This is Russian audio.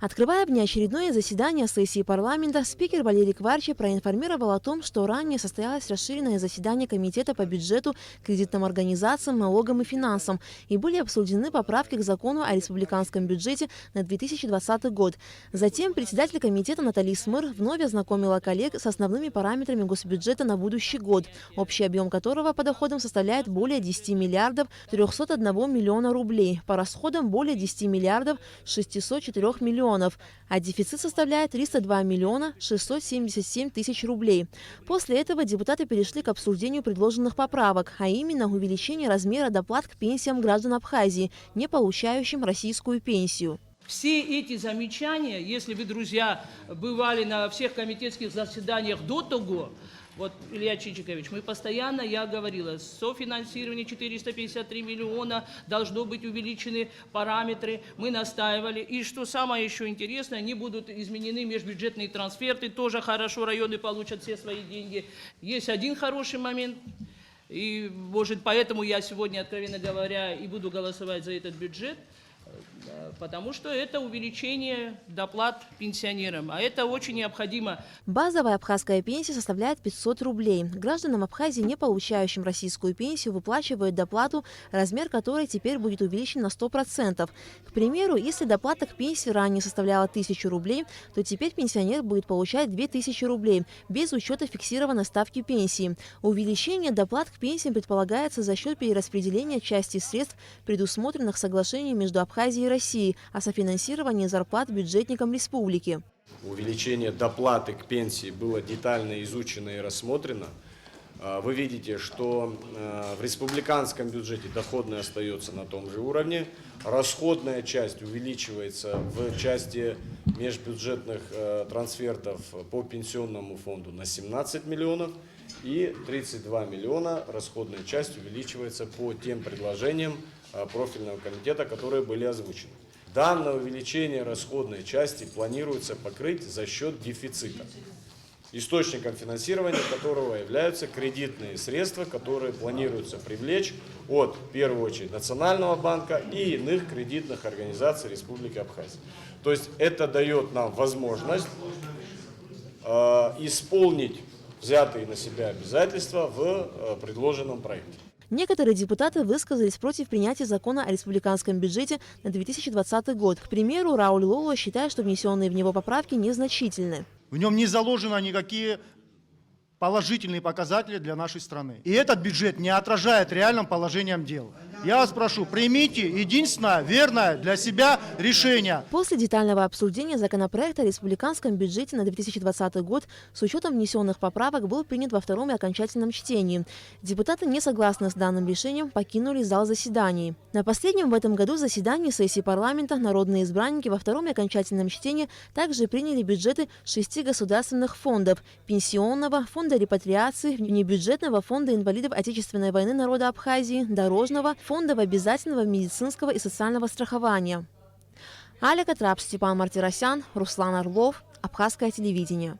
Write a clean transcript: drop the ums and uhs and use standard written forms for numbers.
Открывая внеочередное заседание сессии парламента, спикер Валерий Кварчи проинформировал о том, что ранее состоялось расширенное заседание Комитета по бюджету, кредитным организациям, налогам и финансам, и были обсуждены поправки к закону о республиканском бюджете на 2020 год. Затем председатель комитета Наталья Смыр вновь ознакомила коллег с основными параметрами госбюджета на будущий год, общий объем которого по доходам составляет более 10 миллиардов 301 миллиона рублей, по расходам более 10 миллиардов 604 миллионов, а дефицит составляет 302 миллиона 677 тысяч рублей. После этого депутаты перешли к обсуждению предложенных поправок, а именно увеличение размера доплат к пенсиям граждан Абхазии, не получающим российскую пенсию. Все эти замечания, если вы, друзья, бывали на всех комитетских заседаниях до того, вот, Илья Чичикович, мы постоянно, я говорила, софинансирование 453 миллиона, должно быть увеличены параметры, мы настаивали. И что самое еще интересное, не будут изменены межбюджетные трансферты, тоже хорошо, районы получат все свои деньги. Есть один хороший момент, и, может, поэтому я сегодня, откровенно говоря, и буду голосовать за этот бюджет, потому что это увеличение доплат пенсионерам, а это очень необходимо. Базовая абхазская пенсия составляет 500 рублей. Гражданам Абхазии, не получающим российскую пенсию, выплачивают доплату, размер которой теперь будет увеличен на 100%. К примеру, если доплата к пенсии ранее составляла 1000 рублей, то теперь пенсионер будет получать 2000 рублей, без учета фиксированной ставки пенсии. Увеличение доплат к пенсиям предполагается за счет перераспределения части средств, предусмотренных соглашением между Абхазией и Россией о софинансировании зарплат бюджетникам республики. Увеличение доплаты к пенсии было детально изучено и рассмотрено. Вы видите, что в республиканском бюджете доходная остается на том же уровне. Расходная часть увеличивается в части межбюджетных трансфертов по пенсионному фонду на 17 миллионов. И 32 миллиона расходная часть увеличивается по тем предложениям профильного комитета, которые были озвучены. Данное увеличение расходной части планируется покрыть за счет дефицита, источником финансирования которого являются кредитные средства, которые планируется привлечь от, в первую очередь, Национального банка и иных кредитных организаций Республики Абхазия. То есть это дает нам возможность исполнить взятые на себя обязательства в предложенном проекте. Некоторые депутаты высказались против принятия закона о республиканском бюджете на 2020 год. К примеру, Рауль Лоло считает, что внесенные в него поправки незначительны. В нем не заложено никакие положительные показатели для нашей страны. И этот бюджет не отражает реальным положением дел. Я вас прошу, примите единственное верное для себя решение. После детального обсуждения законопроекта о республиканском бюджете на 2020 год с учетом внесенных поправок был принят во втором и окончательном чтении. Депутаты, не согласные с данным решением, покинули зал заседаний. На последнем в этом году заседании сессии парламента народные избранники во втором и окончательном чтении также приняли бюджеты 6 государственных фондов – пенсионного, фонда репатриации, внебюджетного фонда инвалидов Отечественной войны народа Абхазии, дорожного, фондов обязательного медицинского и социального страхования. Аля Катрап, Степан Мартиросян, Руслан Орлов, Абхазское телевидение.